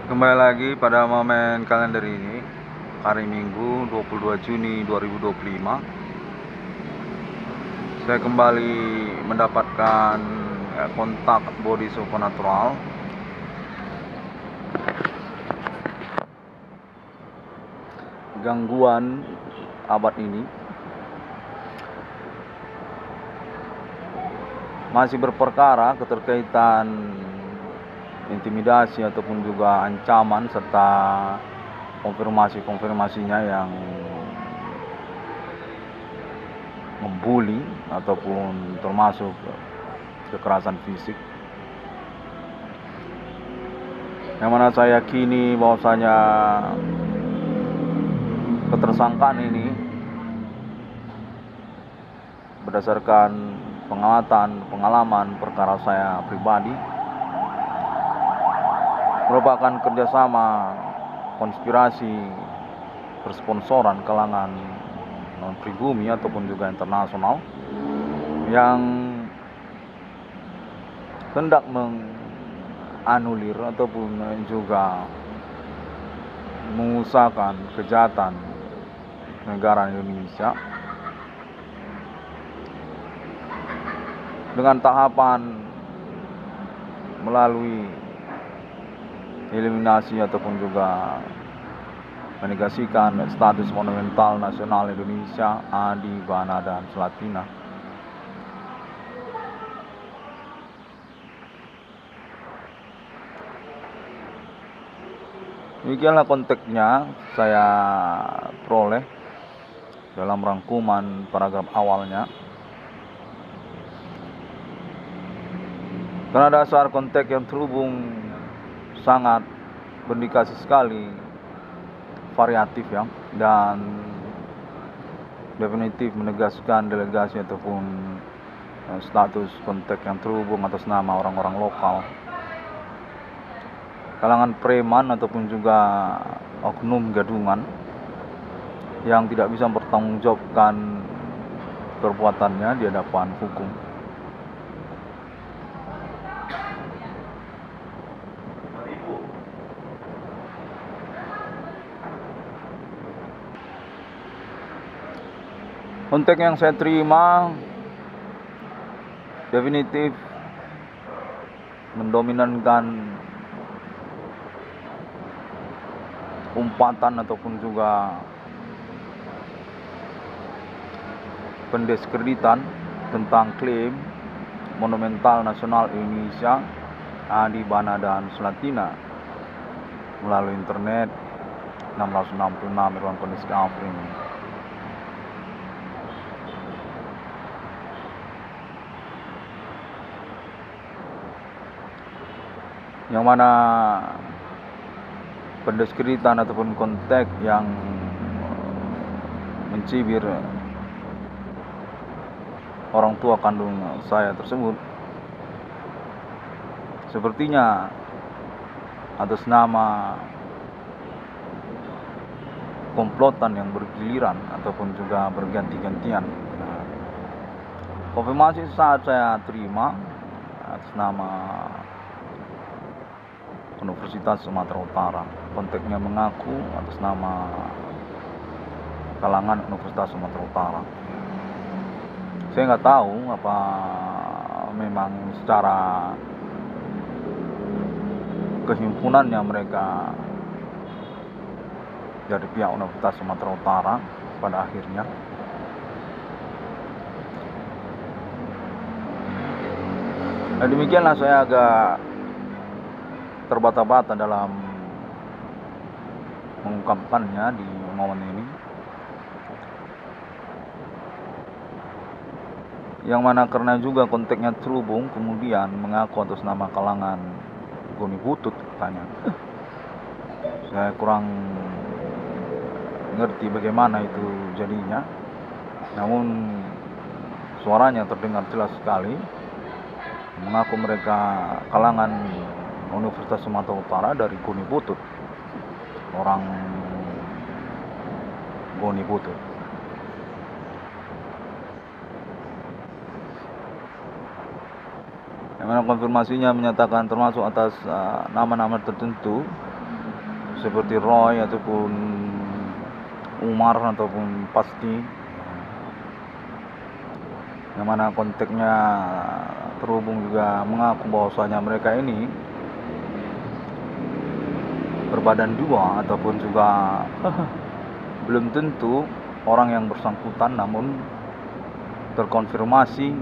Kembali lagi pada momen kalender ini, hari Minggu 22 Juni 2025. Saya kembali mendapatkan kontak body supernatural. Gangguan abad ini masih berperkara keterkaitan intimidasi ataupun juga ancaman serta konfirmasinya yang membuli ataupun termasuk kekerasan fisik, yang mana saya yakini bahwasanya ketersangkaan ini berdasarkan pengalaman perkara saya pribadi merupakan kerjasama konspirasi bersponsoran kalangan non-pribumi ataupun juga internasional yang hendak menganulir ataupun juga mengusahakan kejahatan negara Indonesia dengan tahapan melalui eliminasi ataupun juga menegasikan status monumental nasional Indonesia Adi Bana dan Slatina. Demikianlah konteksnya saya peroleh dalam rangkuman paragraf awalnya. Karena dasar konteks yang terhubung sangat berindikasi sekali variatif ya, dan definitif menegaskan delegasi ataupun status konteks yang terhubung atas nama orang-orang lokal, kalangan preman ataupun juga oknum gadungan yang tidak bisa mempertanggungjawabkan perbuatannya di hadapan hukum. Konteks yang saya terima definitif mendominankan umpatan ataupun juga pendiskreditan tentang klaim monumental nasional Indonesia Adi Bana dan Slatina melalui internet 666 Irwan Kondisi ini. Yang mana pendiskreditan ataupun konteks yang mencibir orang tua kandung saya tersebut sepertinya atas nama komplotan yang bergiliran ataupun juga berganti-gantian. Konfirmasi saat saya terima atas nama Universitas Sumatera Utara, konteksnya mengaku atas nama kalangan Universitas Sumatera Utara. Saya nggak tahu apa memang secara kehimpunannya mereka dari pihak Universitas Sumatera Utara pada akhirnya. Nah, demikianlah saya agak terbata-bata dalam mengungkapkannya di momen ini, yang mana karena juga konteksnya terhubung kemudian mengaku atas nama kalangan Goni Butut katanya. Saya kurang ngerti bagaimana itu jadinya, namun suaranya terdengar jelas sekali mengaku mereka kalangan Universitas Sumatera Utara dari Goni Butut, orang Goni Butut. Yang mana konfirmasinya menyatakan termasuk atas nama-nama tertentu seperti Roy ataupun Umar ataupun Pasti, yang mana konteksnya terhubung juga mengaku bahwasanya mereka ini berbadan dua ataupun juga belum tentu orang yang bersangkutan, namun terkonfirmasi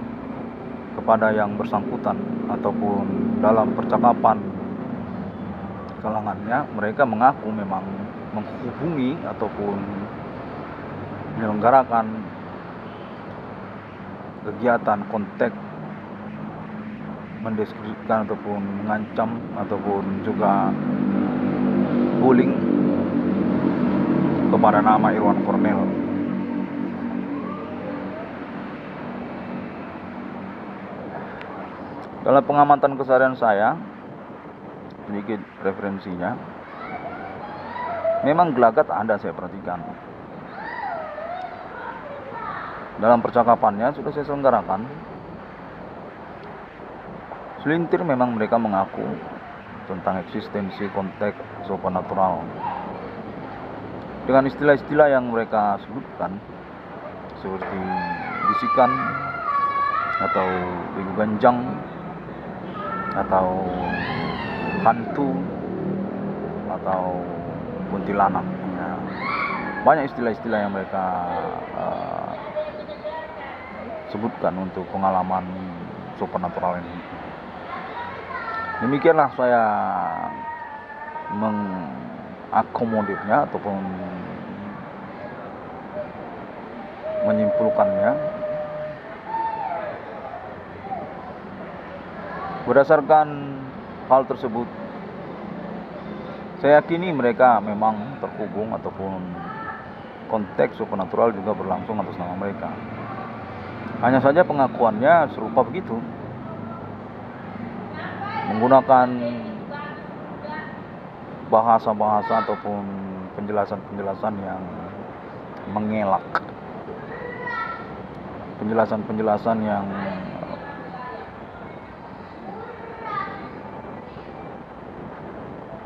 kepada yang bersangkutan ataupun dalam percakapan kalangannya mereka mengaku memang menghubungi ataupun menyelenggarakan kegiatan kontak mendeskripsikan ataupun mengancam ataupun juga bullying kepada nama Irwan Cornel. Dalam pengamatan keseharian saya, sedikit referensinya, memang gelagat ada saya perhatikan. Dalam percakapannya sudah saya selenggarakan, selintir memang mereka mengaku tentang eksistensi konteks supernatural dengan istilah-istilah yang mereka sebutkan seperti bisikan atau bigu ganjang atau hantu atau kuntilanak. Ya, banyak istilah-istilah yang mereka sebutkan untuk pengalaman supernatural ini. Demikianlah saya mengakomodirnya ataupun menyimpulkannya. Berdasarkan hal tersebut, saya yakini mereka memang terhubung ataupun konteks supernatural juga berlangsung atas nama mereka. Hanya saja pengakuannya serupa begitu, menggunakan bahasa-bahasa ataupun penjelasan-penjelasan yang mengelak, penjelasan-penjelasan yang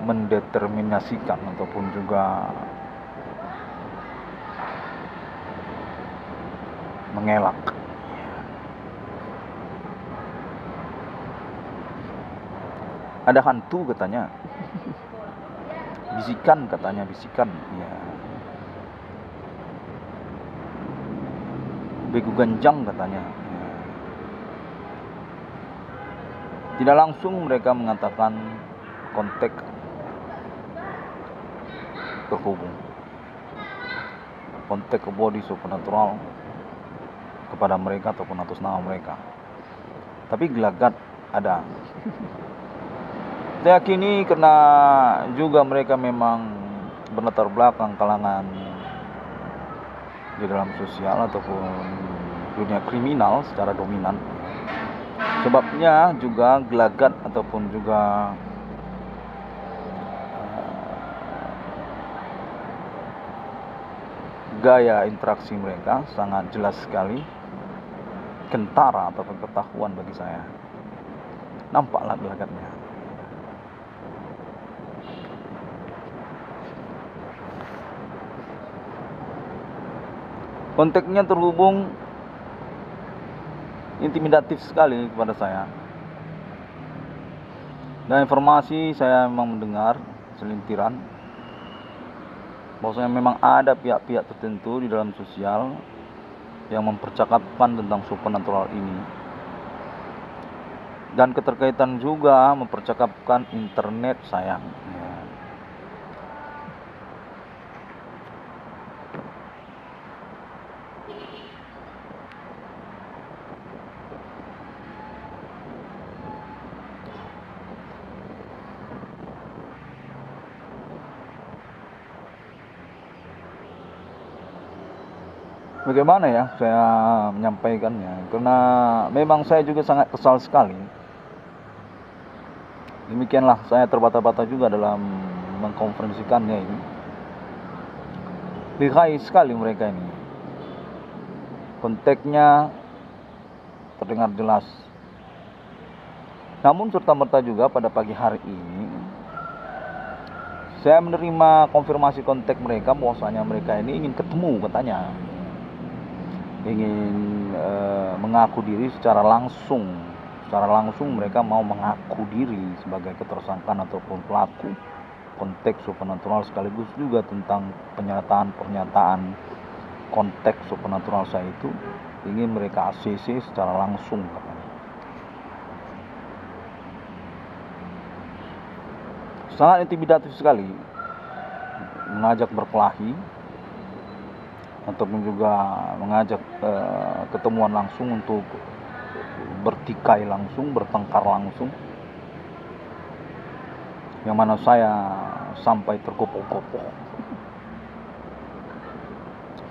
mendeterminasikan ataupun juga mengelak. Ada hantu katanya, bisikan katanya, bisikan ya, begu ganjang katanya ya. Tidak langsung mereka mengatakan konteks terhubung, konteks body supernatural kepada mereka ataupun atas nama mereka, tapi gelagat ada. Saya yakini karena juga mereka memang berlatar belakang kalangan di dalam sosial ataupun dunia kriminal secara dominan. Sebabnya juga gelagat ataupun juga gaya interaksi mereka sangat jelas sekali, kentara ataupun ketahuan bagi saya. Nampaklah gelagatnya. Konteksnya terhubung intimidatif sekali kepada saya. Dan informasi saya memang mendengar selintiran bahwasanya memang ada pihak-pihak tertentu di dalam sosial yang mempercakapkan tentang supernatural ini, dan keterkaitan juga mempercakapkan internet sayang. Bagaimana ya saya menyampaikannya, karena memang saya juga sangat kesal sekali. Demikianlah saya terbata-bata juga dalam mengkonferensikannya ini. Lihai sekali mereka ini, konteksnya terdengar jelas. Namun serta-merta juga pada pagi hari ini Saya menerima konfirmasi kontak mereka bahwasanya mereka ini ingin ketemu katanya. Ingin mengaku diri secara langsung. Secara langsung mereka mau mengaku diri sebagai ketersangkaan ataupun pelaku konteks supernatural, sekaligus juga tentang pernyataan konteks supernatural saya itu ingin mereka ACC secara langsung katanya. Sangat intimidatif sekali, mengajak berkelahi ataupun juga mengajak ketemuan langsung untuk bertikai langsung, bertengkar langsung, yang mana saya sampai tergopoh-gopoh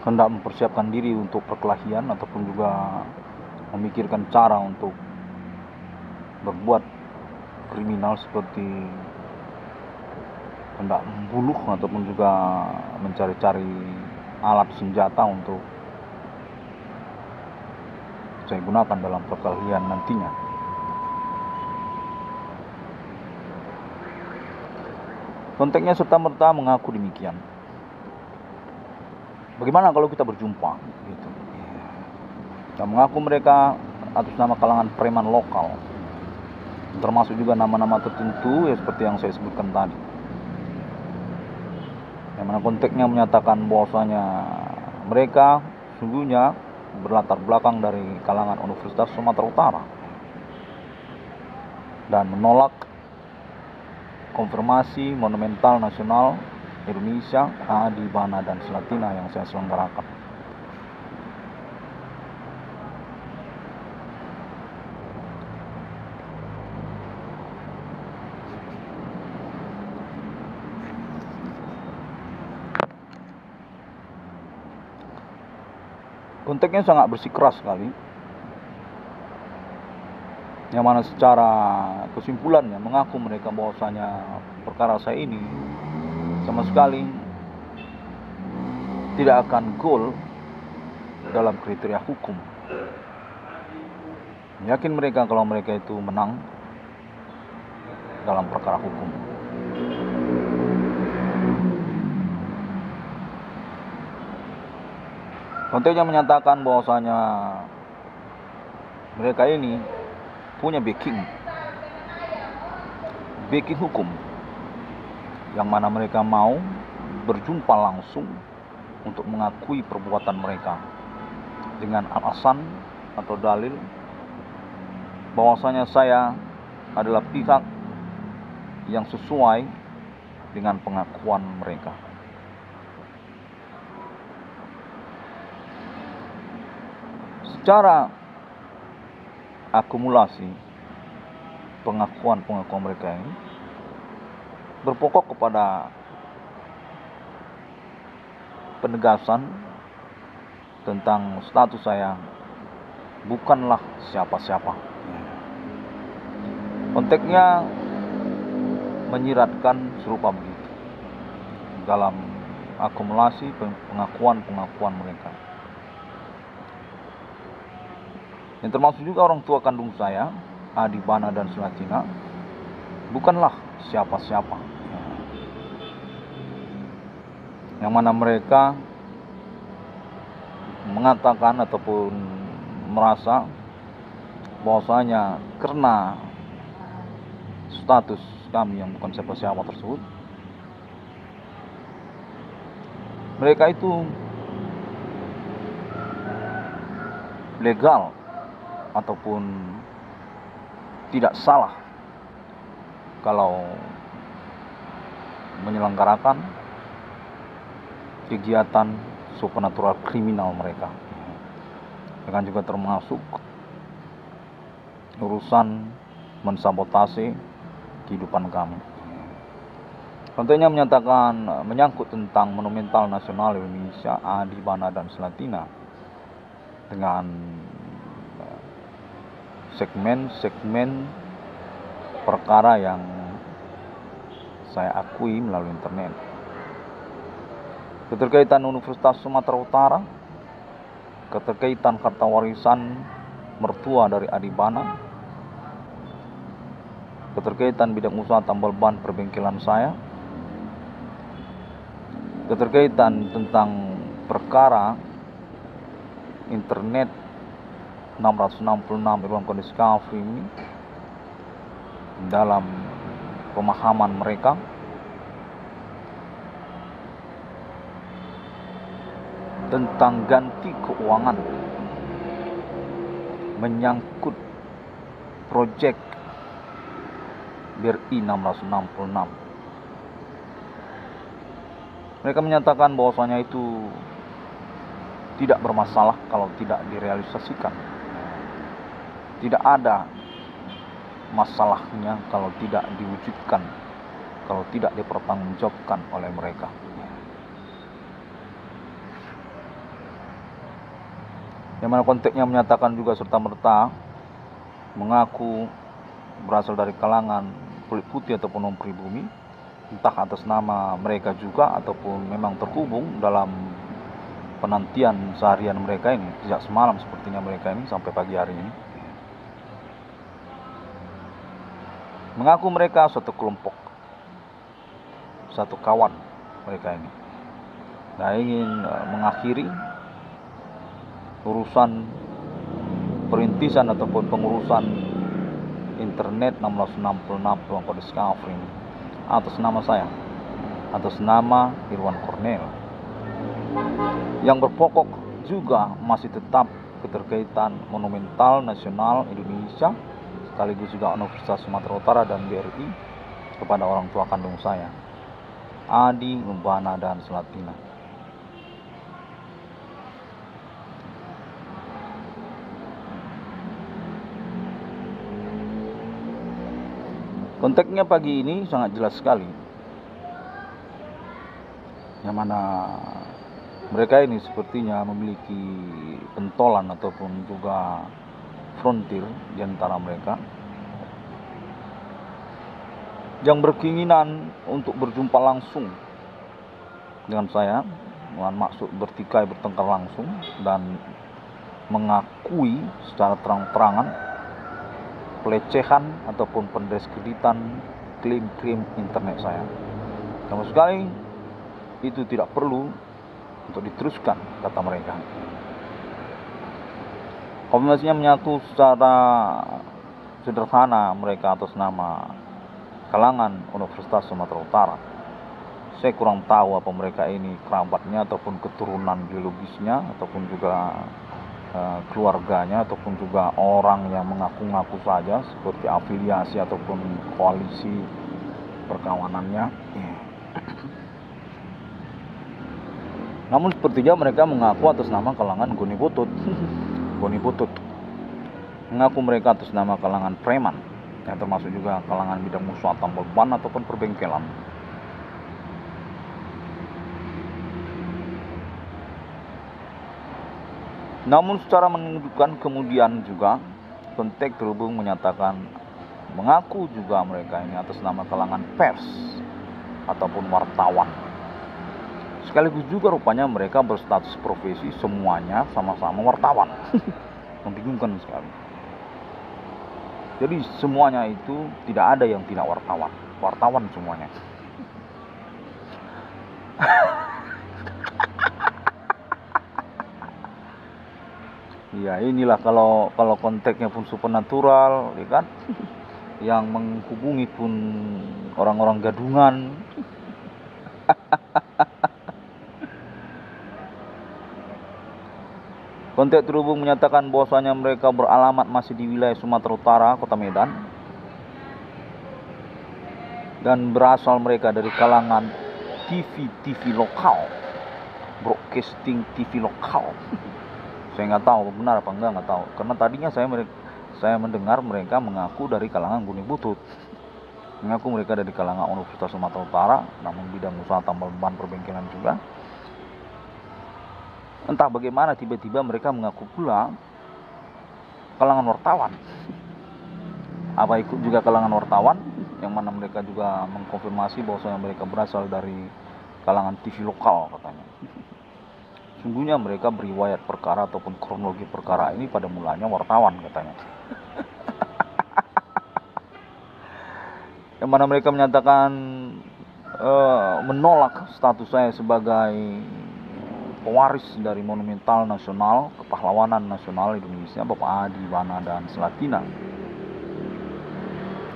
hendak mempersiapkan diri untuk perkelahian ataupun juga memikirkan cara untuk berbuat kriminal seperti hendak membunuh ataupun juga mencari-cari alat senjata untuk saya gunakan dalam perkelahian nantinya. Konteksnya serta-merta mengaku demikian. Bagaimana kalau kita berjumpa? Gitu. Dan mengaku mereka atas nama kalangan preman lokal, termasuk juga nama-nama tertentu ya, seperti yang saya sebutkan tadi. Yang mana konteksnya menyatakan bahwasanya mereka sungguhnya berlatar belakang dari kalangan Universitas Sumatera Utara dan menolak konfirmasi Monumental Nasional Indonesia Adi Bana dan Selatina yang saya selenggarakan. Konteksnya sangat bersikeras sekali, yang mana secara kesimpulannya mengaku mereka bahwasanya perkara saya ini sama sekali tidak akan goal dalam kriteria hukum. Yakin mereka kalau mereka itu menang dalam perkara hukum. Konteksnya menyatakan bahwasanya mereka ini punya backing hukum, yang mana mereka mau berjumpa langsung untuk mengakui perbuatan mereka dengan alasan atau dalil bahwasanya saya adalah pihak yang sesuai dengan pengakuan mereka. Secara akumulasi pengakuan mereka ini berpokok kepada penegasan tentang status saya bukanlah siapa-siapa. Konteksnya menyiratkan serupa begitu dalam akumulasi pengakuan mereka. Yang termasuk juga orang tua kandung saya, Adi Bana dan Selatina, bukanlah siapa-siapa. Yang mana mereka mengatakan ataupun merasa bahwasanya karena status kami yang bukan siapa-siapa tersebut, mereka itu legal ataupun tidak salah kalau menyelenggarakan kegiatan supernatural kriminal mereka, dengan juga termasuk urusan mensabotase kehidupan kami. Contohnya menyatakan menyangkut tentang Monumental Nasional Indonesia Adi Bana dan Selatina dengan segmen perkara yang saya akui melalui internet. Keterkaitan Universitas Sumatera Utara, keterkaitan harta warisan mertua dari Adi Bana, keterkaitan bidang usaha tambal ban perbengkelan saya, keterkaitan tentang perkara internet 666 Irwan Kondis Kafri ini dalam pemahaman mereka tentang ganti keuangan menyangkut proyek BRI 666. Mereka menyatakan bahwasanya itu tidak bermasalah kalau tidak direalisasikan. Tidak ada masalahnya kalau tidak diwujudkan, kalau tidak dipertanggungjawabkan oleh mereka. Yang mana konteksnya menyatakan juga serta-merta mengaku berasal dari kalangan kulit putih ataupun non pribumi, entah atas nama mereka juga ataupun memang terhubung dalam penantian seharian mereka ini, sejak semalam sepertinya mereka ini sampai pagi hari ini. Mengaku mereka suatu kelompok, satu kawan mereka ini. Nah, ingin mengakhiri urusan perintisan ataupun pengurusan internet 666 Irwan Kondis Kafri ini atas nama saya, atas nama Irwan Cornel, yang berpokok juga masih tetap keterkaitan monumental nasional Indonesia sekaligus juga Universitas Sumatera Utara dan BRI kepada orang tua kandung saya, Adi, Numbana, dan Selatina. Konteksnya pagi ini sangat jelas sekali, yang mana mereka ini sepertinya memiliki pentolan ataupun juga frontir di antara mereka yang berkeinginan untuk berjumpa langsung dengan saya dengan maksud bertikai bertengkar langsung dan mengakui secara terang-terangan pelecehan ataupun pendiskreditan klaim-klaim internet saya. Sama sekali itu tidak perlu untuk diteruskan, kata mereka. Konfirmasinya menyatu secara sederhana mereka atas nama kalangan Universitas Sumatera Utara. Saya kurang tahu apa mereka ini kerabatnya ataupun keturunan biologisnya ataupun juga keluarganya ataupun juga orang yang mengaku-ngaku saja seperti afiliasi ataupun koalisi perkawanannya. Namun sepertinya mereka mengaku atas nama kalangan Goni Butut. Goni Butut mengaku mereka atas nama kalangan preman, yang termasuk juga kalangan bidang musuh tambal ban ataupun perbengkelan. Namun secara menunjukkan kemudian juga konteks terhubung menyatakan mengaku juga mereka ini atas nama kalangan pers ataupun wartawan. Sekaligus juga rupanya mereka berstatus profesi semuanya sama-sama wartawan. Membingungkan sekali. Jadi semuanya itu tidak ada yang tidak wartawan. Wartawan semuanya. Ya inilah kalau konteksnya pun supernatural, ya kan? Yang menghubungi pun orang-orang gadungan. Konteks terhubung menyatakan bahwasanya mereka beralamat masih di wilayah Sumatera Utara, Kota Medan, dan berasal mereka dari kalangan TV lokal, broadcasting TV lokal. Saya nggak tahu benar apa enggak tahu, karena tadinya saya mendengar mereka mengaku dari kalangan Goni Butut, mengaku mereka dari kalangan Universitas Sumatera Utara, namun bidang usaha tambal ban perbengkelan juga. Entah bagaimana tiba-tiba mereka mengaku pula kalangan wartawan. Apa ikut juga kalangan wartawan, yang mana mereka juga mengkonfirmasi bahwasanya mereka berasal dari kalangan TV lokal katanya. Sungguhnya mereka beriwayat perkara ataupun kronologi perkara ini pada mulanya wartawan katanya. Yang mana mereka menyatakan menolak status saya sebagai pewaris dari monumental nasional, kepahlawanan nasional Indonesia, Bapak Adi Wana dan Selatina.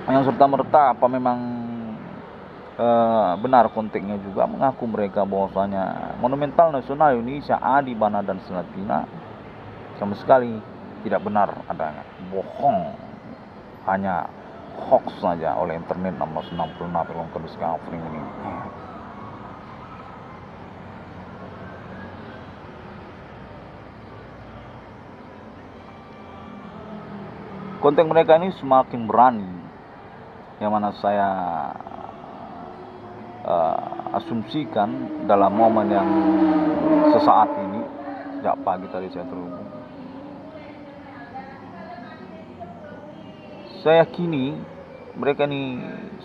Yang serta-merta apa memang benar konteksnya juga mengaku mereka bahwasanya monumental nasional Indonesia Adi Wana dan Selatina sama sekali tidak benar adanya, bohong, hanya hoax saja oleh internet 666 film discovering ini. Konten mereka ini semakin berani, yang mana saya asumsikan dalam momen yang sesaat ini, sejak pagi tadi saya terhubung. Saya yakini mereka ini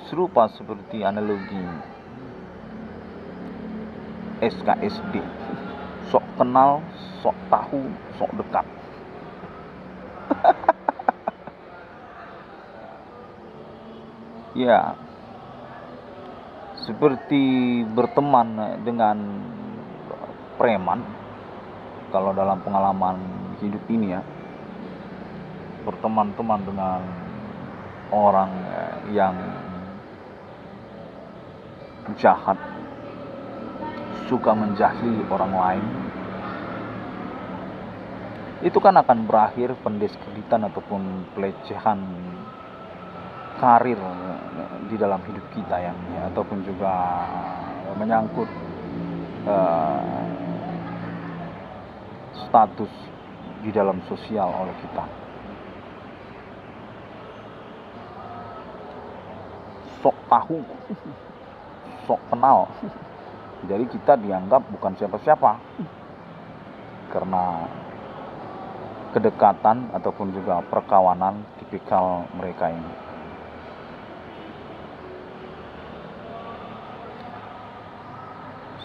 serupa seperti analogi SKSD, sok kenal, sok tahu, sok dekat. Ya, seperti berteman dengan preman. Kalau dalam pengalaman hidup ini ya, berteman-teman dengan orang yang jahat, suka menjahili orang lain, itu kan akan berakhir pendiskreditan ataupun pelecehan karir di dalam hidup kita ya, ataupun juga menyangkut status di dalam sosial oleh kita. Sok tahu, sok kenal, jadi kita dianggap bukan siapa-siapa karena kedekatan ataupun juga perkawanan tipikal mereka ini.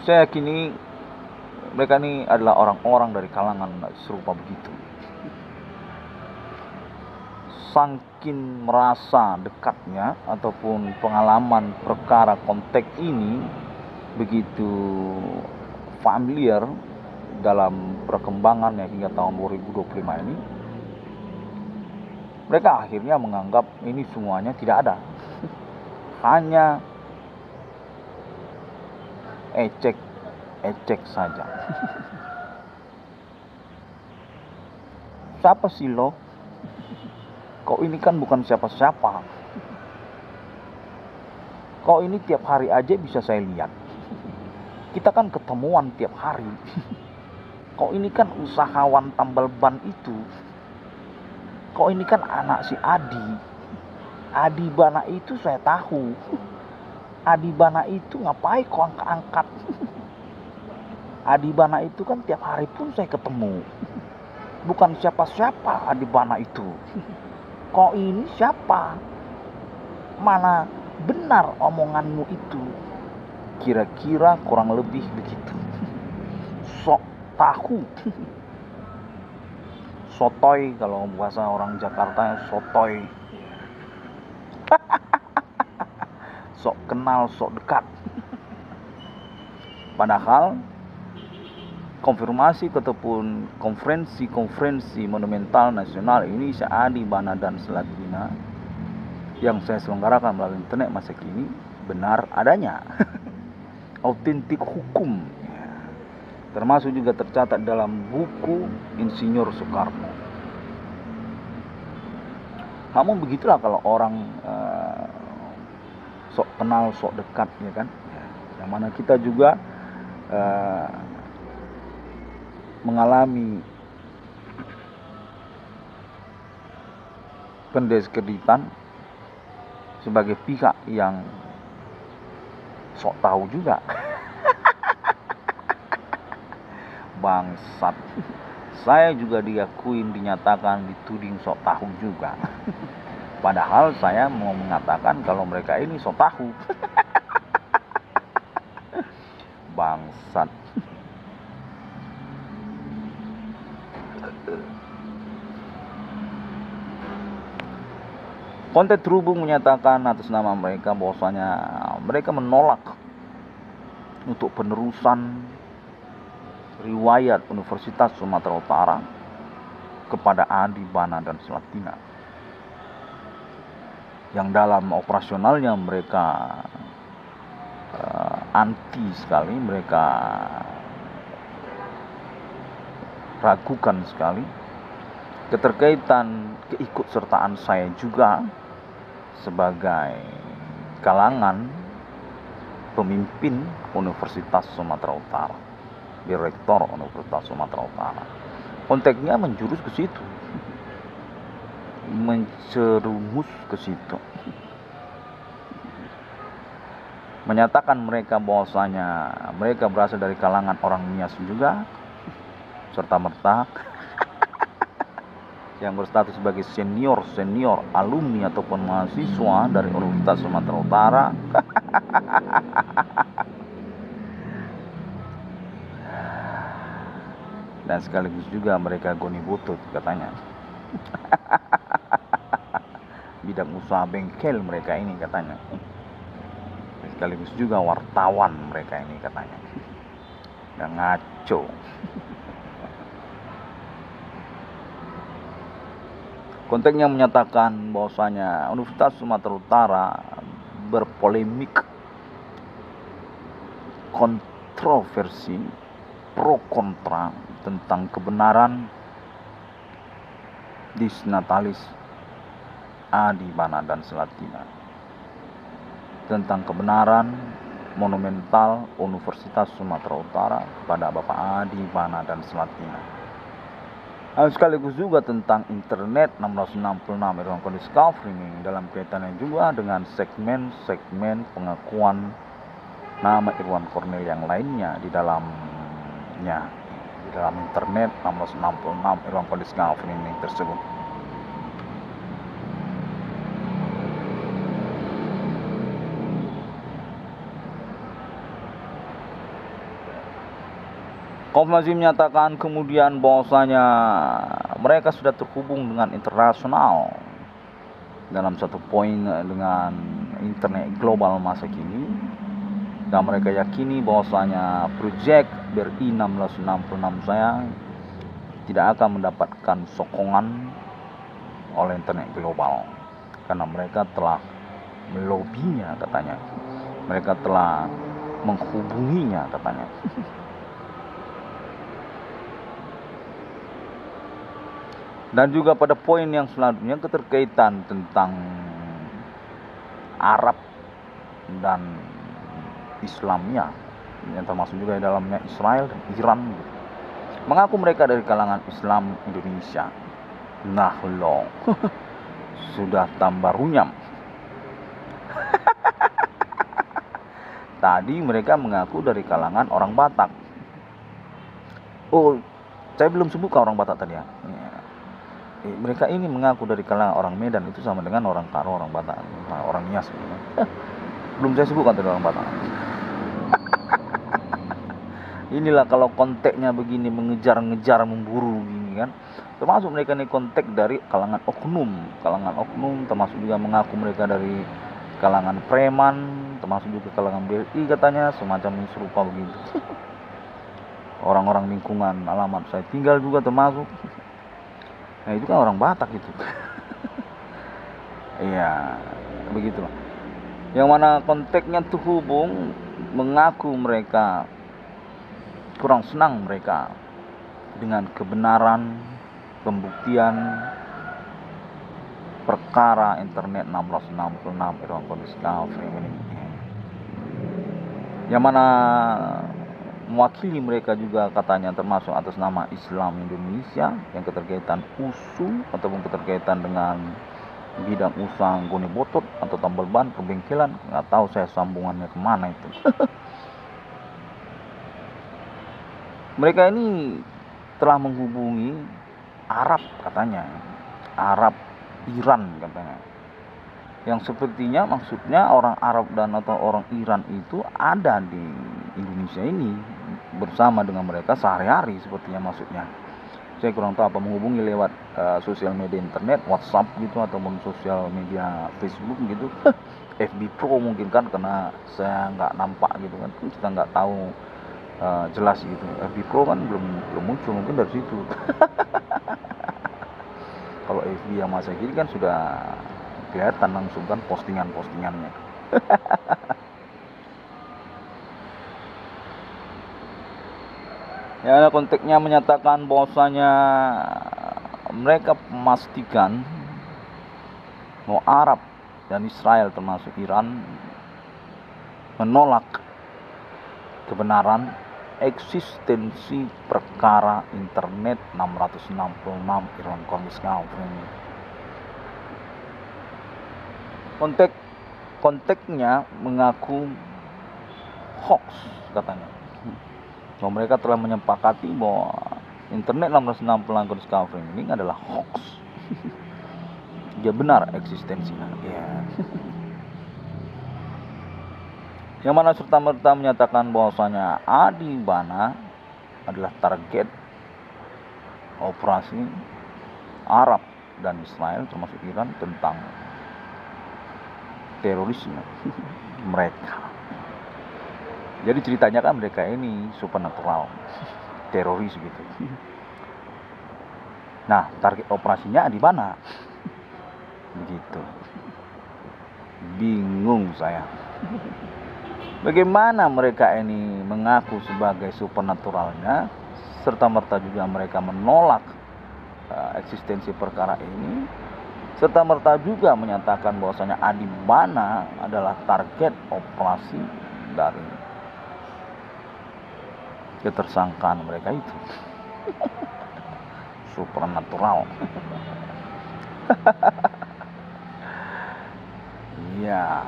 Saya yakini mereka ini adalah orang-orang dari kalangan serupa begitu. Saking merasa dekatnya ataupun pengalaman perkara konteks ini begitu familiar dalam perkembangan ya hingga tahun 2025 ini, mereka akhirnya menganggap ini semuanya tidak ada, hanya ecek saja. Siapa sih lo? Kau ini kan bukan siapa-siapa. Kau ini tiap hari aja bisa saya lihat. Kita kan ketemuan tiap hari. Kau ini kan usahawan tambal ban itu. Kau ini kan anak si Adi. Adi Bana itu saya tahu. Adi Bana itu ngapain kau angkat-angkat? Adi Bana itu kan tiap hari pun saya ketemu. Bukan siapa-siapa Adi Bana itu. Kau ini siapa? Mana benar omonganmu itu? Kira-kira kurang lebih begitu. Sok tahu. Sotoy kalau bahasa orang Jakarta, sotoy. Sok kenal, sok dekat. Padahal konfirmasi ataupun konferensi monumental nasional Indonesia Adi Bana dan Selatina yang saya selenggarakan melalui internet masa kini benar adanya. Autentik hukum, termasuk juga tercatat dalam buku Insinyur Soekarno. Namun begitulah kalau orang sok kenal, sok dekat, ya kan? Yang mana kita juga mengalami pendiskreditan sebagai pihak yang sok tahu juga. Bangsat. Saya juga diakuin, dinyatakan, dituding sok tahu juga. Padahal saya mau mengatakan kalau mereka ini sok tahu. Bangsat. Konten terhubung menyatakan atas nama mereka bahwasanya mereka menolak untuk penerusan riwayat Universitas Sumatera Utara kepada Adi Bana dan Selatina, yang dalam operasionalnya mereka anti sekali, mereka ragukan sekali keterkaitan keikutsertaan saya juga sebagai kalangan pemimpin Universitas Sumatera Utara, Direktur Universitas Sumatera Utara. Konteksnya menjurus ke situ, mencerumus ke situ, menyatakan mereka bahwasanya mereka berasal dari kalangan orang Nias juga, serta merta yang berstatus sebagai senior alumni ataupun mahasiswa dari Universitas Sumatera Utara. Dan sekaligus juga mereka goni butut katanya. Bidang usaha bengkel mereka ini katanya. Sekaligus juga wartawan mereka ini katanya. Dan ngaco. Konteksnya menyatakan bahwasanya Universitas Sumatera Utara berpolemik, kontroversi, pro kontra tentang kebenaran disnatalis Adi Bana dan Selatina, tentang kebenaran monumental Universitas Sumatera Utara kepada Bapak Adi Bana dan Selatina. Sekaligus juga tentang internet 1666 Irwan Discovery dalam kaitannya juga dengan segmen-segmen pengakuan nama Irwan Cornel yang lainnya di dalamnya, di dalam internet 1666 Irwan Discovery ini tersebut. Konfirmasi menyatakan kemudian bahwasanya mereka sudah terhubung dengan internasional dalam satu poin dengan internet global masa kini, dan mereka yakini bahwasanya proyek BRI 1666 saya tidak akan mendapatkan sokongan oleh internet global karena mereka telah melobinya katanya, mereka telah menghubunginya katanya. Dan juga pada poin yang selanjutnya keterkaitan tentang Arab dan Islamnya, yang termasuk juga di dalamnya Israel dan Iran, mengaku mereka dari kalangan Islam Indonesia. Nah lo sudah tambah runyam. Tadi mereka mengaku dari kalangan orang Batak. Oh, saya belum sebutkan orang Batak tadi ya. Mereka ini mengaku dari kalangan orang Medan, itu sama dengan orang Karo, orang Batak, orang Nias. Belum saya sebutkan tadi orang Batak. Inilah kalau konteksnya begini, mengejar-ngejar, memburu gini kan. Termasuk mereka ini konteks dari kalangan oknum, termasuk juga mengaku mereka dari kalangan preman, termasuk juga kalangan BRI katanya, semacam serupa begitu. Orang-orang lingkungan alamat saya tinggal juga termasuk. Nah itu kan orang Batak itu. Iya, begitulah. Yang mana konteksnya terhubung, mengaku mereka kurang senang mereka dengan kebenaran pembuktian perkara internet 1666 Irwan Discovery ini. Yang mana mewakili mereka juga katanya termasuk atas nama Islam Indonesia yang keterkaitan USU ataupun keterkaitan dengan bidang usaha goni botot atau tambal ban perbengkelan, nggak tahu saya sambungannya kemana itu. Mereka ini telah menghubungi Arab katanya, Arab Iran katanya, yang sepertinya maksudnya orang Arab dan atau orang Iran itu ada di Indonesia ini bersama dengan mereka sehari-hari sepertinya maksudnya. Saya kurang tahu apa, menghubungi lewat sosial media internet, WhatsApp gitu ataupun sosial media Facebook gitu. FB Pro mungkin kan, karena saya nggak nampak gitu kan, kita nggak tahu jelas gitu. FB Pro kan belum muncul, mungkin dari situ. Kalau FB yang masa kini kan sudah kelihatan langsung kan postingannya. Ya, konteksnya menyatakan bahwasanya mereka memastikan bahwa Arab dan Israel termasuk Iran menolak kebenaran eksistensi perkara internet 666 Iran Kurdistan. Konteksnya mengaku hoax katanya. Bahwa mereka telah menyepakati bahwa internet 666 Kurdistan ini adalah hoax. Dia benar eksistensinya. Ya. Yang mana serta-merta menyatakan bahwasanya Adi Bana adalah target operasi Arab dan Israel termasuk Iran tentang terorisme mereka. Jadi ceritanya kan mereka ini supernatural, teroris gitu. Nah, target operasinya di mana? Begitu. Bingung saya. Bagaimana mereka ini mengaku sebagai supernaturalnya, serta merta juga mereka menolak eksistensi perkara ini, serta merta juga menyatakan bahwasanya Adi Bana adalah target operasi dari ketersangkaan mereka itu. Supernatural. Ya,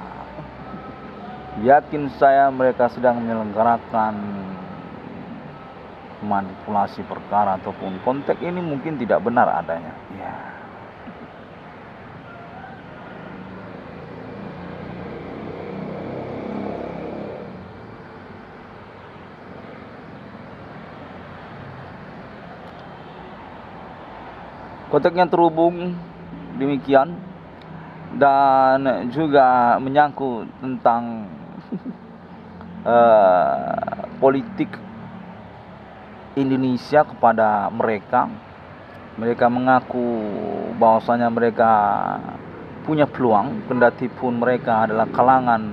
yakin saya mereka sedang menyelenggarakan manipulasi perkara ataupun konteks ini mungkin tidak benar adanya. Ya. Konteksnya terhubung demikian, dan juga menyangkut tentang politik Indonesia kepada mereka. Mereka mengaku bahwasanya mereka punya peluang, kendati pun mereka adalah kalangan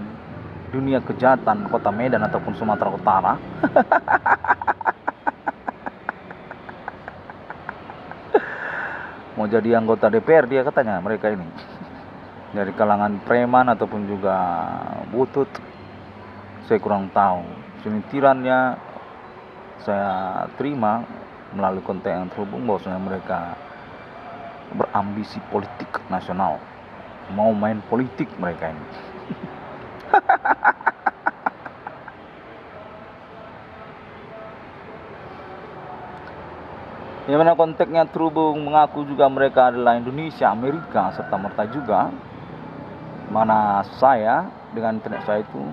dunia kejahatan Kota Medan ataupun Sumatera Utara. Mau jadi anggota DPR dia katanya mereka ini, dari kalangan preman ataupun juga butut, saya kurang tahu. Sinitirannya saya terima melalui konten yang terhubung bahwasanya mereka berambisi politik nasional, mau main politik mereka ini. Yang mana konteksnya terhubung mengaku juga mereka adalah Indonesia, Amerika, serta merta juga. Mana saya dengan internet saya itu,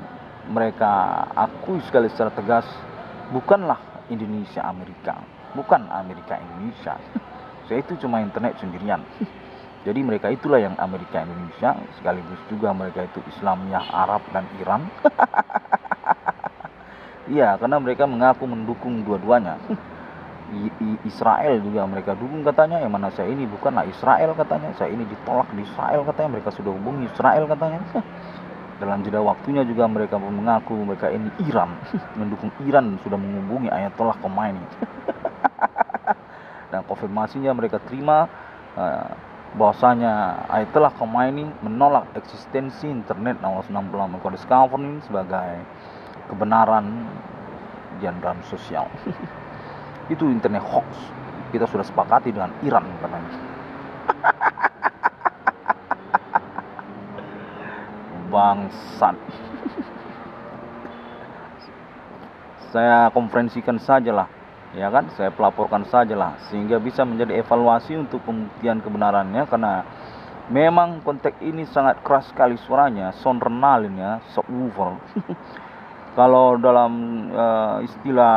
mereka akui sekali secara tegas, bukanlah Indonesia Amerika, bukan Amerika Indonesia. Saya itu cuma internet sendirian. Jadi mereka itulah yang Amerika Indonesia, sekaligus juga mereka itu Islamiyah, Arab dan Iran. Iya, karena mereka mengaku mendukung dua-duanya. Israel juga mereka dukung katanya, yang mana saya ini bukanlah Israel katanya, saya ini ditolak di Israel katanya, mereka sudah hubungi Israel katanya. Dalam jeda waktunya juga mereka mengaku mereka ini Iran, mendukung Iran dan sudah menghubungi Ayatollah Khomeini. Dan konfirmasinya mereka terima bahwasanya Ayatollah Khomeini menolak eksistensi internet 666 Kurdistan ini sebagai kebenaran dan sosial. Itu internet hoax. Kita sudah sepakati dengan Iran katanya. Bangsat. Saya konferensikan sajalah, ya kan? Saya pelaporkan sajalah sehingga bisa menjadi evaluasi untuk pembuktian kebenarannya, karena memang konteks ini sangat keras sekali suaranya, sound renalinnya, subwoofer. Kalau dalam istilah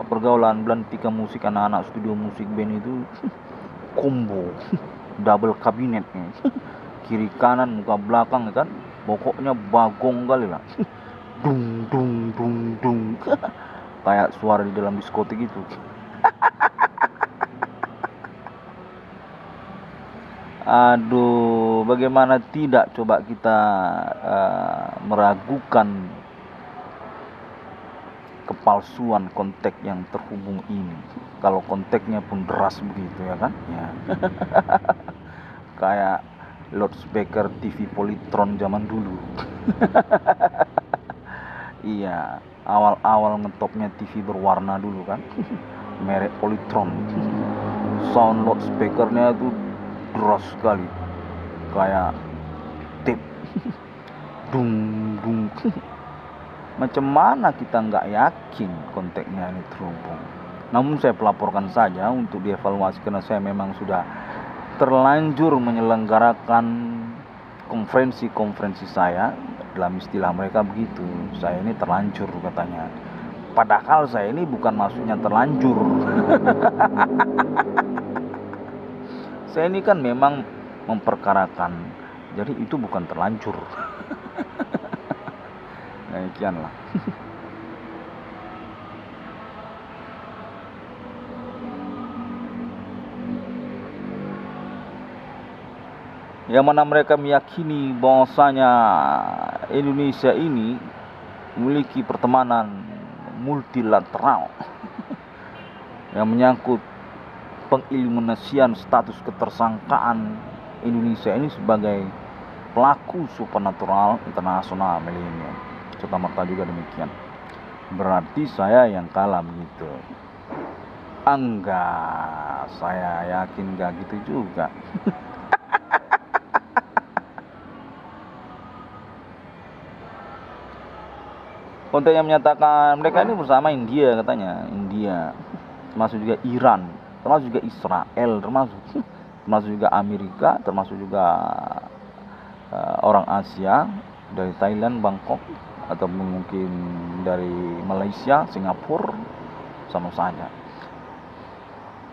pergaulan belantika musik anak-anak studio musik band itu combo, double kabinet, kiri kanan muka belakang kan, pokoknya bagong kali lah. Dung dung dung dung. Kayak suara di dalam diskotik gitu. Aduh, bagaimana tidak coba kita meragukan kepalsuan kontak yang terhubung ini. Kalau kontaknya pun deras begitu ya kan? Ya. Kayak loudspeaker TV Polytron zaman dulu. Iya, awal-awal ngetopnya TV berwarna dulu kan. Merek Polytron. Sound loudspeakernya itu deras sekali. Kayak tape. Dung dung. Macam mana kita nggak yakin kontaknya ini terhubung. Namun saya pelaporkan saja untuk dievaluasi karena saya memang sudah terlanjur menyelenggarakan konferensi saya. Dalam istilah mereka begitu, saya ini terlanjur katanya. Padahal saya ini bukan maksudnya terlanjur. Saya ini kan memang memperkarakan, jadi itu bukan terlanjur. Nah, demikianlah. Yang mana mereka meyakini bahwasanya Indonesia ini memiliki pertemanan multilateral yang menyangkut pengeliminasian status ketersangkaan Indonesia ini sebagai pelaku supernatural internasional milenium. Serta-merta juga demikian. Berarti saya yang kalah begitu. Enggak, saya yakin enggak gitu juga. Konten yang menyatakan mereka ini bersama India katanya, India, termasuk juga Iran, termasuk juga Israel, termasuk juga Amerika, termasuk juga orang Asia dari Thailand, Bangkok, atau mungkin dari Malaysia, Singapura, sama saja.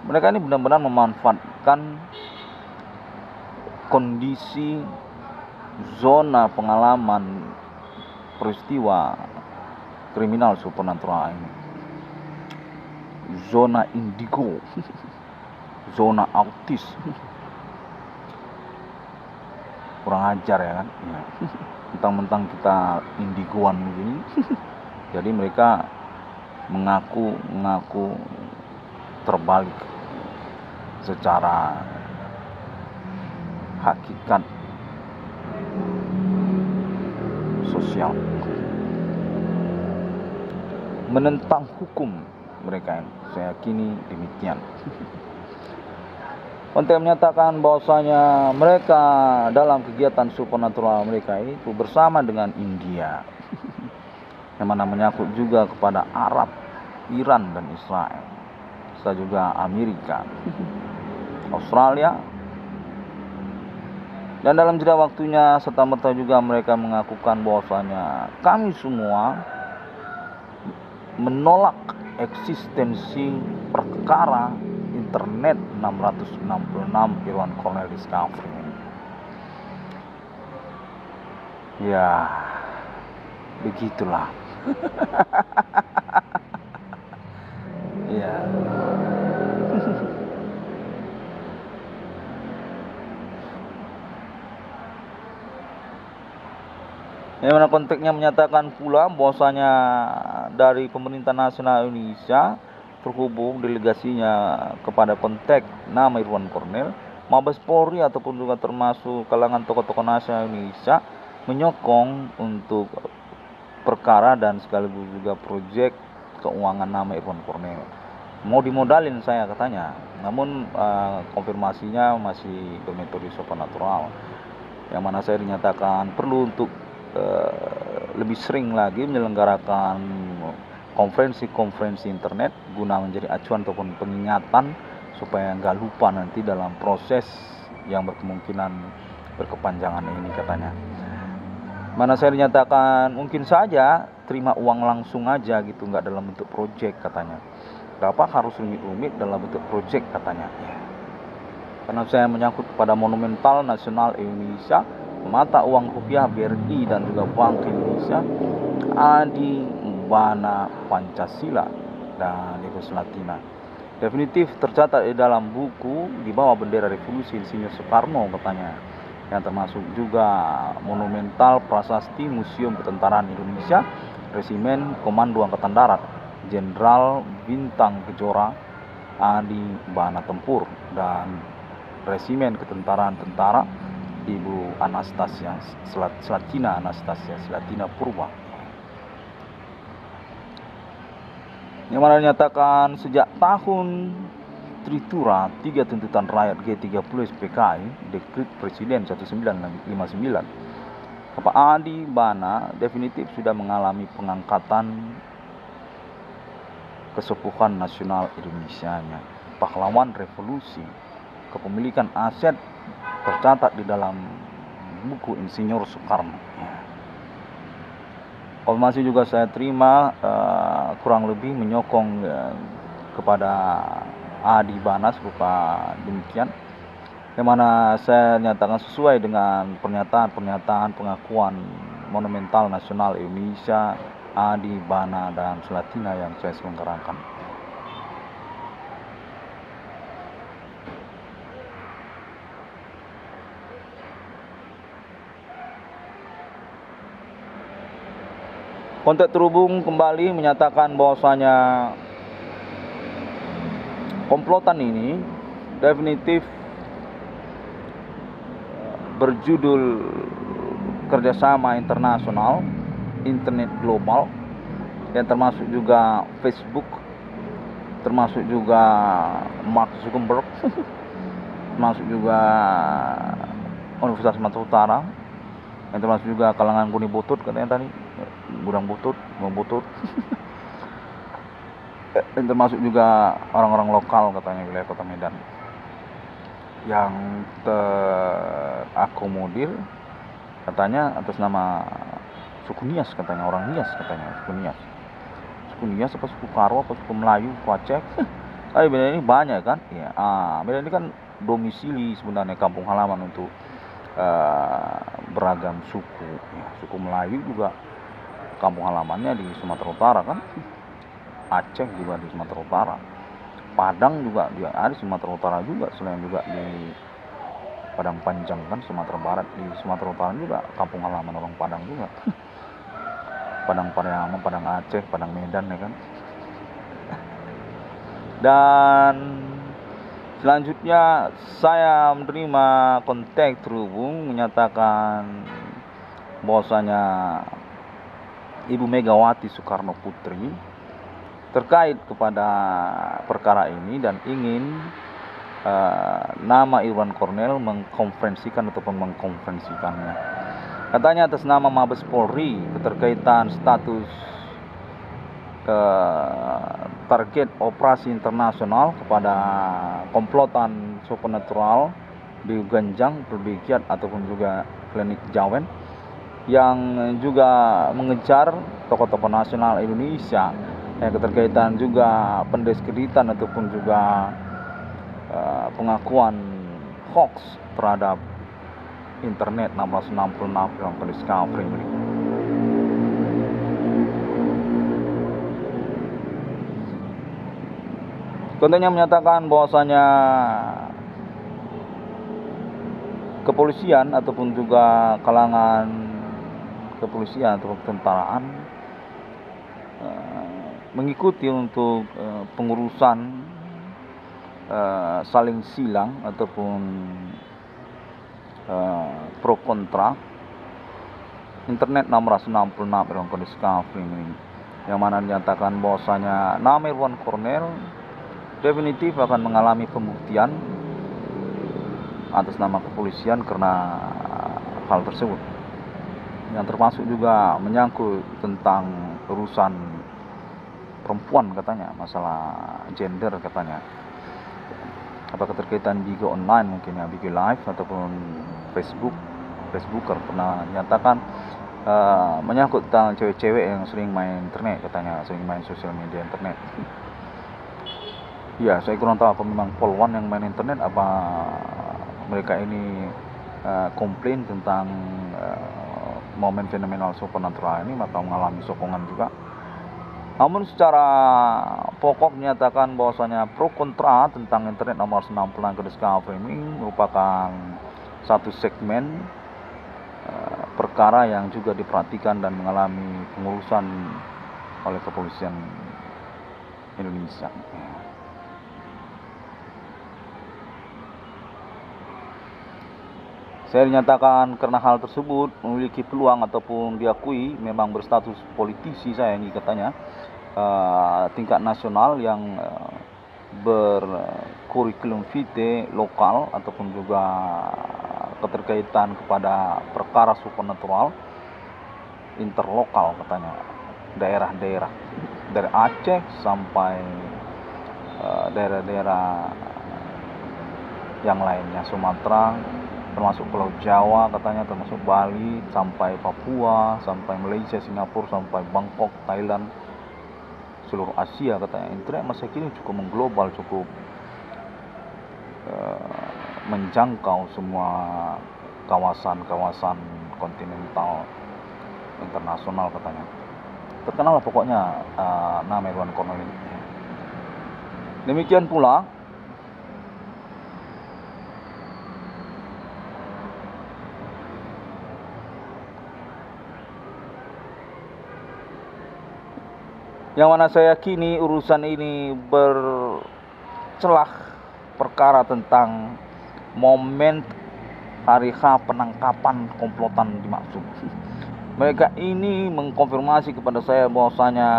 Mereka ini benar-benar memanfaatkan kondisi zona pengalaman peristiwa kriminal supernatural ini, zona indigo, zona autis, kurang ajar ya kan, ya. Mentang-mentang kita indigoan begini, jadi mereka mengaku terbalik secara hakikat sosial. Menentang hukum mereka ini, saya yakini demikian. Konten menyatakan bahwasanya mereka dalam kegiatan supernatural mereka itu bersama dengan India, yang mana menyangkut juga kepada Arab, Iran dan Israel, serta juga Amerika, Australia. Dan dalam jeda waktunya serta-merta juga mereka mengakukan bahwasanya kami semua menolak eksistensi perkara internet 666 Irwan Cornell Discovery. Ya, begitulah. Ya. Yang mana konteksnya menyatakan pula bahwasanya dari pemerintah nasional Indonesia terhubung delegasinya kepada kontak nama Irwan Cornell, Mabes Polri ataupun juga termasuk kalangan tokoh-tokoh nasional Indonesia menyokong untuk perkara dan sekaligus juga proyek keuangan nama Irwan Cornell. Mau dimodalin saya katanya, namun konfirmasinya masih bermetode supernatural, yang mana saya dinyatakan perlu untuk lebih sering lagi menyelenggarakan konferensi internet guna menjadi acuan ataupun pengingatan supaya nggak lupa nanti dalam proses yang berkemungkinan berkepanjangan ini katanya. Mana saya dinyatakan mungkin saja terima uang langsung aja gitu, nggak dalam bentuk project katanya. Kenapa harus rumit-rumit dalam bentuk project katanya? Karena saya menyangkut pada monumental nasional Indonesia mata uang rupiah BRI dan juga Bank Indonesia Adi Bana Pancasila dan Ibu Selatina. Definitif tercatat di dalam buku di bawah bendera revolusi Insinyur Soekarno katanya, yang termasuk juga monumental prasasti Museum Ketentaraan Indonesia, Resimen Komando Angkatan Darat Jenderal Bintang Kejora Adi Bana Tempur, dan Resimen Ketentaraan Tentara Ibu Anastasia Selatina Purba, yang mana dinyatakan sejak tahun Tritura 3 tuntutan rakyat G30 SPKI Dekret Presiden 1959, Bapak Adi Bana definitif sudah mengalami pengangkatan kesepuhan nasional Indonesianya, pahlawan revolusi, kepemilikan aset tercatat di dalam buku Insinyur Soekarno. Informasi juga saya terima kurang lebih menyokong kepada Adi Bana berupa demikian, yang mana saya nyatakan sesuai dengan pernyataan pengakuan monumental nasional Indonesia Adi Bana dan Selatina yang saya selenggarakan. Kontak terhubung kembali menyatakan bahwasanya komplotan ini definitif berjudul kerjasama internasional internet global, yang termasuk juga Facebook, termasuk juga Mark Zuckerberg, termasuk juga Universitas Sumatera Utara, yang termasuk juga kalangan Guni Butut katanya tadi, Gudang Butut, dan termasuk juga orang-orang lokal katanya wilayah Kota Medan yang terakomodir katanya atas nama suku Nias, katanya orang Nias, katanya suku Nias apa suku Karo apa suku Melayu, suku Aceh. Beda ini banyak kan ya. Beda ini kan domisili sebenarnya, kampung halaman untuk beragam suku ya. Suku Melayu juga kampung halamannya di Sumatera Utara kan, Aceh juga di Sumatera Utara, Padang juga dia ada di Sumatera Utara juga, selain juga di Padang Panjang kan Sumatera Barat, di Sumatera Utara juga kampung halaman orang Padang juga. Padang Pariaman, Padang Aceh, Padang Medan ya kan. Dan selanjutnya saya menerima kontak terhubung menyatakan bahwasanya Ibu Megawati Soekarno Putri terkait kepada perkara ini dan ingin nama Irwan Cornel mengkonferensikannya. Katanya atas nama Mabes Polri keterkaitan status target operasi internasional kepada komplotan supernatural di Ganjang, Perbikiat ataupun juga Klinik Jawen yang juga mengejar tokoh-tokoh nasional Indonesia, yang keterkaitan juga pendeskreditan ataupun juga pengakuan hoax terhadap internet 1666 yang Discovery ini. Kontennya menyatakan bahwasanya kepolisian ataupun juga kalangan kepolisian atau ketentaraan mengikuti untuk pengurusan saling silang ataupun pro kontra internet 666 Irwan Discovery ini, yang mana dinyatakan bahwasanya nama Irwan Cornel definitif akan mengalami pembuktian atas nama kepolisian karena hal tersebut, yang termasuk juga menyangkut tentang urusan perempuan katanya, masalah gender katanya, apa keterkaitan Bigo Online mungkin ya, Bigo Live ataupun Facebooker pernah nyatakan menyangkut tentang cewek-cewek yang sering main internet katanya, sering main sosial media internet. Ya, saya kurang tahu apa memang polwan yang main internet, apa mereka ini komplain tentang momen fenomenal supernatural ini atau mengalami sokongan juga. Namun secara pokok menyatakan bahwasanya pro kontra tentang internet nomor 96 Discovery ini merupakan satu segmen perkara yang juga diperhatikan dan mengalami pengurusan oleh kepolisian Indonesia. Saya dinyatakan karena hal tersebut memiliki peluang ataupun diakui memang berstatus politisi saya ini katanya tingkat nasional yang berkurikulum vitae lokal ataupun juga keterkaitan kepada perkara supernatural interlokal katanya, daerah-daerah dari Aceh sampai daerah-daerah yang lainnya, Sumatera termasuk Pulau Jawa katanya, termasuk Bali sampai Papua sampai Malaysia, Singapura sampai Bangkok, Thailand, seluruh Asia katanya. Internet masa kini cukup mengglobal, cukup menjangkau semua kawasan-kawasan kontinental internasional katanya. Terkenal pokoknya nama Irwan Cornelis. Demikian pula yang mana saya yakini urusan ini bercelah perkara tentang momen hari H penangkapan komplotan dimaksud. Mereka ini mengkonfirmasi kepada saya bahwasanya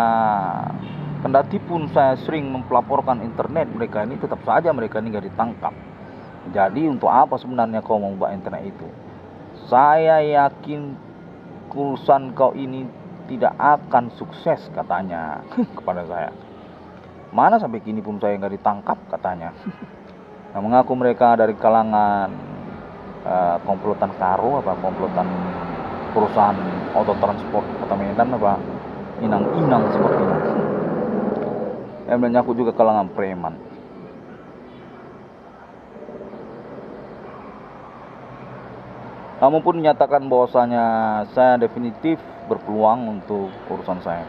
kendati pun saya sering mempelaporkan internet mereka ini, tetap saja mereka ini gak ditangkap. Jadi untuk apa sebenarnya kau membuat internet itu? Saya yakin urusan kau ini tidak akan sukses katanya kepada saya. Mana sampai kini pun saya nggak ditangkap katanya. Nah, mengaku mereka dari kalangan komplotan Karo apa komplotan perusahaan autotransport Kota Medan apa inang-inang sepertinya. Yang mengaku juga kalangan preman. Namun pun menyatakan bahwasanya saya definitif berpeluang untuk urusan saya.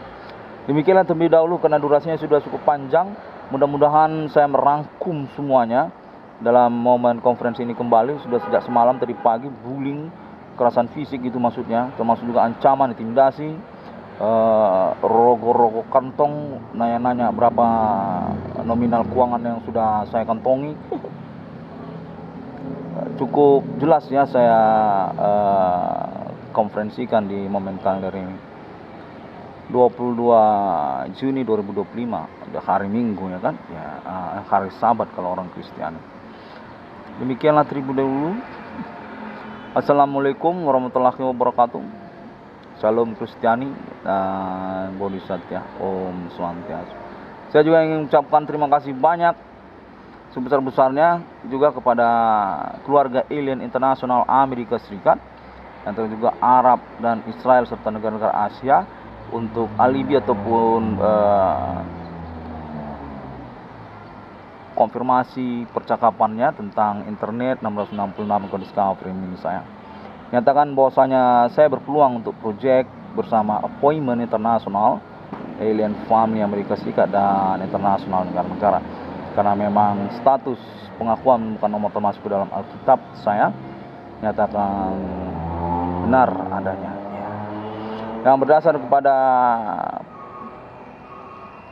Demikianlah terlebih dahulu karena durasinya sudah cukup panjang. Mudah-mudahan saya merangkum semuanya dalam momen konferensi ini kembali. Sudah sejak semalam tadi pagi bullying, kekerasan fisik itu maksudnya, termasuk juga ancaman, intimidasi, rogo-rogo kantong, nanya-nanya berapa nominal keuangan yang sudah saya kantongi. Cukup jelas ya saya konferensikan di momen kalender ini 22 Juni 2025, hari Minggu ya kan ya, hari Sabat kalau orang Kristiani. Demikianlah terlebih dahulu. Assalamualaikum warahmatullahi wabarakatuh. Salam Kristiani dan Bodhisattva. Om Swastiastu. Saya juga ingin mengucapkan terima kasih banyak sebesar-besarnya juga kepada keluarga alien internasional Amerika Serikat, yang terus juga Arab dan Israel serta negara-negara Asia untuk alibi ataupun konfirmasi percakapannya tentang internet 666 Discovery ini saya. Nyatakan bahwasanya saya berpeluang untuk proyek bersama Appointment Internasional, Alien Family Amerika Serikat dan internasional negara-negara. Karena memang status pengakuan bukan nomor termasuk dalam Alkitab saya nyatakan benar adanya. Yang berdasar kepada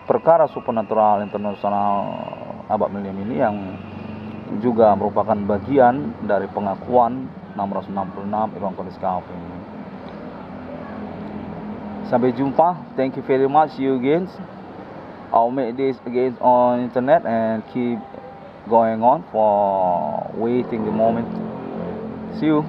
perkara supernatural internasional abad milenium ini yang juga merupakan bagian dari pengakuan 666 Irwan Cornelis ini. Sampai jumpa. Thank you very much. See you again. I'll make this again on internet and keep going on for waiting the moment. See you.